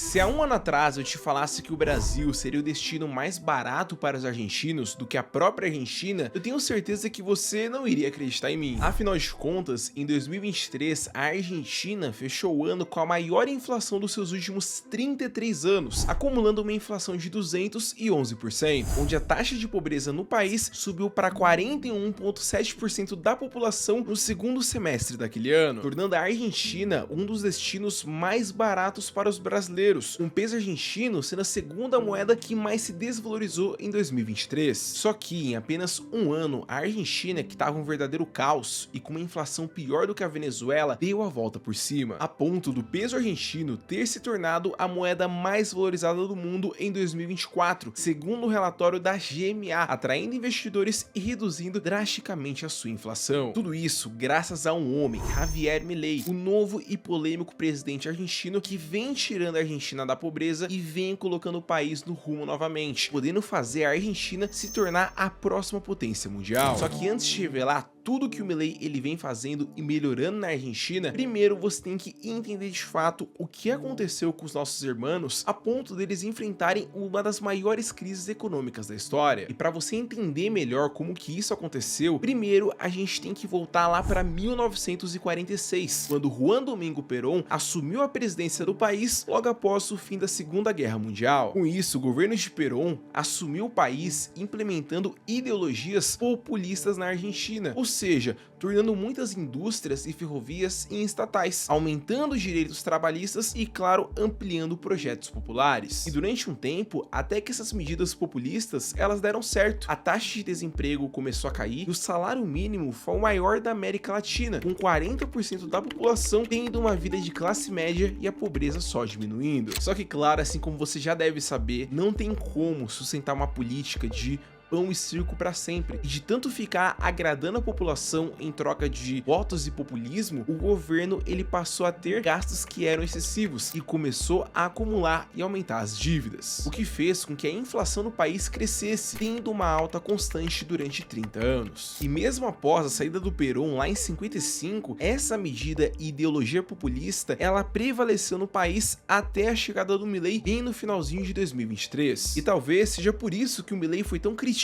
Se há um ano atrás eu te falasse que o Brasil seria o destino mais barato para os argentinos do que a própria Argentina, eu tenho certeza que você não iria acreditar em mim. Afinal de contas, em 2023, a Argentina fechou o ano com a maior inflação dos seus últimos 33 anos, acumulando uma inflação de 211%, onde a taxa de pobreza no país subiu para 41,7% da população no segundo semestre daquele ano, tornando a Argentina um dos destinos mais baratos para os brasileiros, com o peso argentino sendo a segunda moeda que mais se desvalorizou em 2023. Só que em apenas um ano, a Argentina, que estava um verdadeiro caos e com uma inflação pior do que a Venezuela, deu a volta por cima, a ponto do peso argentino ter se tornado a moeda mais valorizada do mundo em 2024, segundo o relatório da GMA, atraindo investidores e reduzindo drasticamente a sua inflação. Tudo isso graças a um homem, Javier Milei, o novo e polêmico presidente argentino que vem tirando a Argentina da pobreza e vem colocando o país no rumo novamente, podendo fazer a Argentina se tornar a próxima potência mundial. Só que antes de revelar tudo que o Milei ele vem fazendo e melhorando na Argentina, primeiro você tem que entender de fato o que aconteceu com os nossos irmãos a ponto deles enfrentarem uma das maiores crises econômicas da história. E para você entender melhor como que isso aconteceu, primeiro a gente tem que voltar lá para 1946, quando Juan Domingo Perón assumiu a presidência do país logo após o fim da Segunda Guerra Mundial. Com isso, o governo de Perón assumiu o país implementando ideologias populistas na Argentina, ou seja, tornando muitas indústrias e ferrovias em estatais, aumentando os direitos trabalhistas e, claro, ampliando projetos populares. E durante um tempo, até que essas medidas populistas, elas deram certo. A taxa de desemprego começou a cair e o salário mínimo foi o maior da América Latina, com 40% da população tendo uma vida de classe média e a pobreza só diminuindo. Só que, claro, assim como você já deve saber, não tem como sustentar uma política de pão e circo para sempre. E de tanto ficar agradando a população em troca de votos e populismo, o governo ele passou a ter gastos que eram excessivos e começou a acumular e aumentar as dívidas, o que fez com que a inflação no país crescesse, tendo uma alta constante durante 30 anos. E mesmo após a saída do Perón lá em 55, essa medida e ideologia populista, ela prevaleceu no país até a chegada do Milei bem no finalzinho de 2023. E talvez seja por isso que o Milei foi tão criticado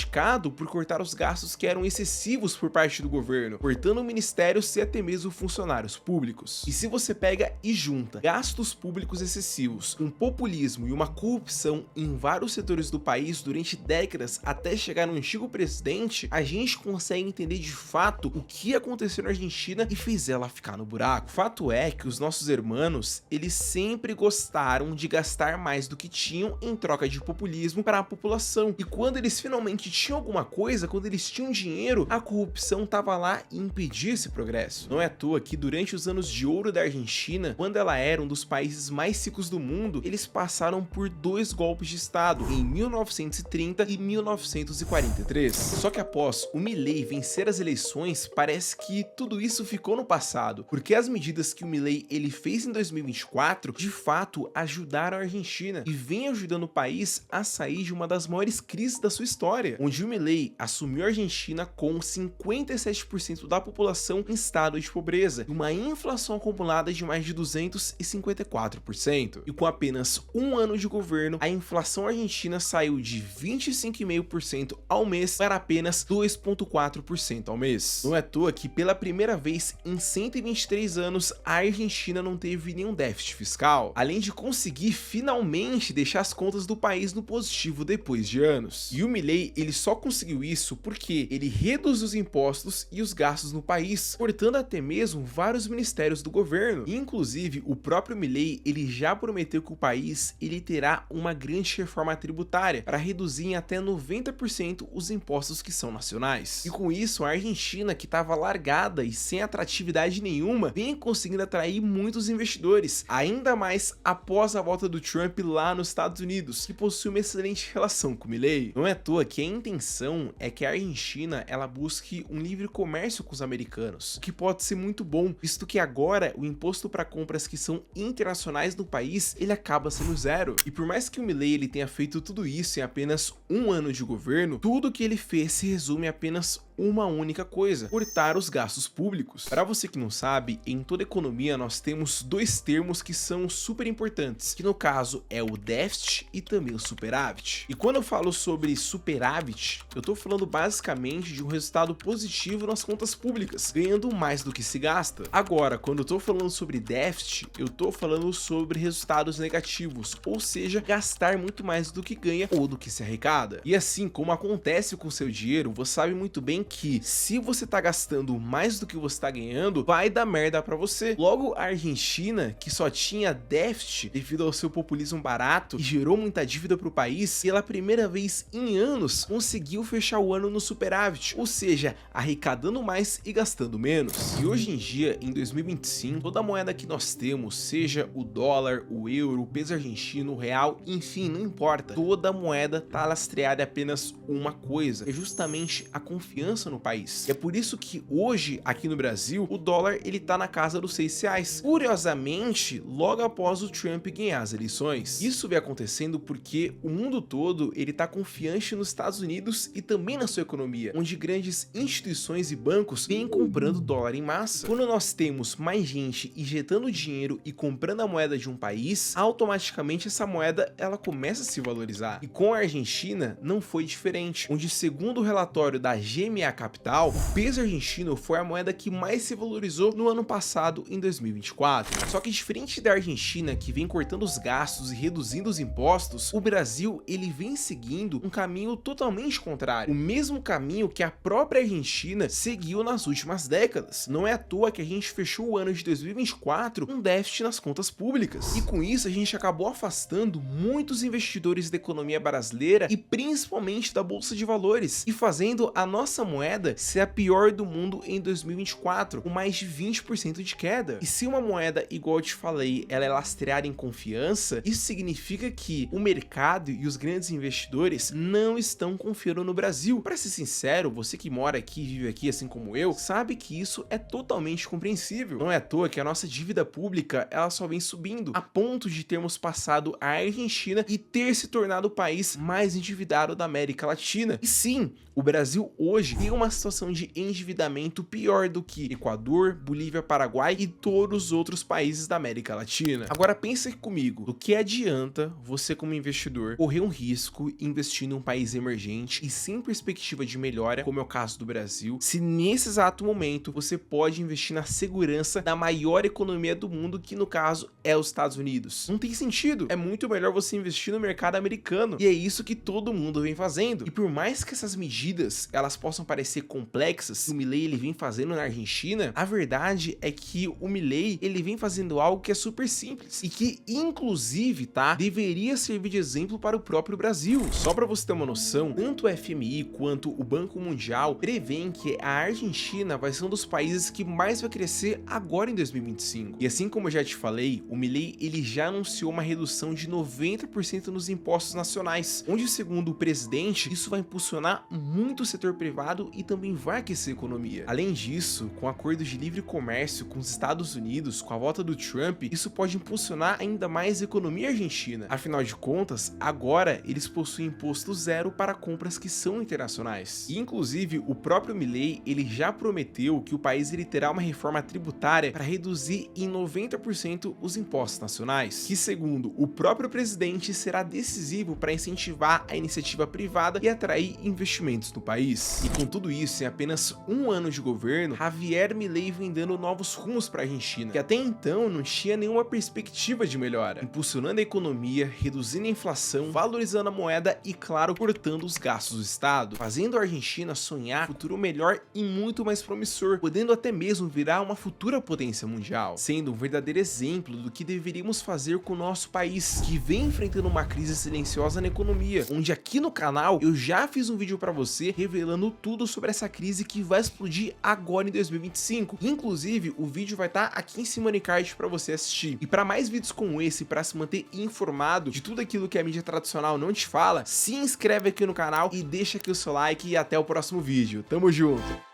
por cortar os gastos que eram excessivos por parte do governo, cortando ministérios e até mesmo funcionários públicos. E se você pega e junta gastos públicos excessivos, um populismo e uma corrupção em vários setores do país durante décadas até chegar no antigo presidente, a gente consegue entender de fato o que aconteceu na Argentina e fez ela ficar no buraco. O fato é que os nossos irmãos, eles sempre gostaram de gastar mais do que tinham em troca de populismo para a população. E quando eles finalmente tinham alguma coisa, quando eles tinham dinheiro, a corrupção tava lá e impedia esse progresso. Não é à toa que durante os anos de ouro da Argentina, quando ela era um dos países mais ricos do mundo, eles passaram por dois golpes de estado, em 1930 e 1943. Só que após o Milei vencer as eleições, parece que tudo isso ficou no passado, porque as medidas que o Milei ele fez em 2024, de fato ajudaram a Argentina e vem ajudando o país a sair de uma das maiores crises da sua história, onde o Milei assumiu a Argentina com 57% da população em estado de pobreza e uma inflação acumulada de mais de 254%. E com apenas um ano de governo, a inflação argentina saiu de 25,5% ao mês para apenas 2,4% ao mês. Não é à toa que pela primeira vez em 123 anos, a Argentina não teve nenhum déficit fiscal, além de conseguir finalmente deixar as contas do país no positivo depois de anos. E o Milei ele só conseguiu isso porque ele reduziu os impostos e os gastos no país, cortando até mesmo vários ministérios do governo. E, inclusive, o próprio Milei ele já prometeu que o país ele terá uma grande reforma tributária para reduzir em até 90% os impostos que são nacionais. E com isso, a Argentina, que estava largada e sem atratividade nenhuma, vem conseguindo atrair muitos investidores, ainda mais após a volta do Trump lá nos Estados Unidos, que possui uma excelente relação com o Milei. Não é à toa que a intenção é que a Argentina ela busque um livre comércio com os americanos, o que pode ser muito bom, visto que agora o imposto para compras que são internacionais no país ele acaba sendo zero. E por mais que o Milei ele tenha feito tudo isso em apenas um ano de governo, tudo que ele fez se resume a apenas uma única coisa: cortar os gastos públicos. Para você que não sabe, em toda economia nós temos dois termos que são super importantes, que no caso é o déficit e também o superávit. E quando eu falo sobre superávit, eu tô falando basicamente de um resultado positivo nas contas públicas, ganhando mais do que se gasta. Agora, quando eu tô falando sobre déficit, eu tô falando sobre resultados negativos, ou seja, gastar muito mais do que ganha ou do que se arrecada. E assim como acontece com o seu dinheiro, você sabe muito bem que se você tá gastando mais do que você tá ganhando, vai dar merda pra você. Logo, a Argentina, que só tinha déficit devido ao seu populismo barato e gerou muita dívida pro país, pela primeira vez em anos conseguiu fechar o ano no superávit, ou seja, arrecadando mais e gastando menos. E hoje em dia, em 2025, toda moeda que nós temos, seja o dólar, o euro, o peso argentino, o real, enfim, não importa, toda moeda tá lastreada em apenas uma coisa, é justamente a confiança no país. E é por isso que hoje, aqui no Brasil, o dólar ele tá na casa dos R$6. Curiosamente, logo após o Trump ganhar as eleições. Isso vem acontecendo porque o mundo todo ele tá confiante nos Estados Unidos e também na sua economia, onde grandes instituições e bancos vêm comprando dólar em massa. Quando nós temos mais gente injetando dinheiro e comprando a moeda de um país, automaticamente essa moeda ela começa a se valorizar. E com a Argentina não foi diferente, onde segundo o relatório da GMA Capital, o peso argentino foi a moeda que mais se valorizou no ano passado, em 2024. Só que diferente da Argentina, que vem cortando os gastos e reduzindo os impostos, o Brasil ele vem seguindo um caminho totalmente contrário, o mesmo caminho que a própria Argentina seguiu nas últimas décadas. Não é à toa que a gente fechou o ano de 2024 com déficit nas contas públicas. E com isso a gente acabou afastando muitos investidores da economia brasileira e principalmente da bolsa de valores, e fazendo a nossa moeda ser a pior do mundo em 2024, com mais de 20% de queda. E se uma moeda, igual eu te falei, ela é lastreada em confiança, isso significa que o mercado e os grandes investidores não estão confiando no Brasil. Para ser sincero, você que mora aqui e vive aqui assim como eu, sabe que isso é totalmente compreensível. Não é à toa que a nossa dívida pública ela só vem subindo, a ponto de termos passado a Argentina e ter se tornado o país mais endividado da América Latina. E sim, o Brasil hoje tem uma situação de endividamento pior do que Equador, Bolívia, Paraguai e todos os outros países da América Latina. Agora pensa aqui comigo, do que adianta você como investidor correr um risco investindo em um país emergente e sem perspectiva de melhora, como é o caso do Brasil, se nesse exato momento você pode investir na segurança da maior economia do mundo, que no caso é os Estados Unidos? Não tem sentido. É muito melhor você investir no mercado americano, e é isso que todo mundo vem fazendo. E por mais que essas medidas elas possam parecer complexas, o Milei ele vem fazendo na Argentina, a verdade é que o Milei ele vem fazendo algo que é super simples e que inclusive, tá, deveria servir de exemplo para o próprio Brasil. Só para você ter uma noção, tanto o FMI quanto o Banco Mundial prevêem que a Argentina vai ser um dos países que mais vai crescer agora em 2025. E assim como eu já te falei, o Milei ele já anunciou uma redução de 90% nos impostos nacionais, onde segundo o presidente, isso vai impulsionar muito o setor privado e também vai aquecer a economia. Além disso, com acordos de livre comércio com os Estados Unidos, com a volta do Trump, isso pode impulsionar ainda mais a economia argentina. Afinal de contas, agora eles possuem imposto zero para compras que são internacionais. E inclusive, o próprio Milei, ele já prometeu que o país ele terá uma reforma tributária para reduzir em 90% os impostos nacionais, que segundo o próprio presidente será decisivo para incentivar a iniciativa privada e atrair investimentos no país. E com tudo isso, em apenas um ano de governo, Javier Milei vem dando novos rumos para a Argentina, que até então não tinha nenhuma perspectiva de melhora, impulsionando a economia, reduzindo a inflação, valorizando a moeda e, claro, cortando os gastos do Estado, fazendo a Argentina sonhar um futuro melhor e muito mais promissor, podendo até mesmo virar uma futura potência mundial, sendo um verdadeiro exemplo do que deveríamos fazer com o nosso país, que vem enfrentando uma crise silenciosa na economia, onde aqui no canal eu já fiz um vídeo para você revelando tudo sobre essa crise que vai explodir agora em 2025. Inclusive, o vídeo vai estar aqui em cima no card para você assistir. E para mais vídeos como esse, para se manter informado de tudo aquilo que a mídia tradicional não te fala, se inscreve aqui no canal e deixa aqui o seu like e até o próximo vídeo. Tamo junto!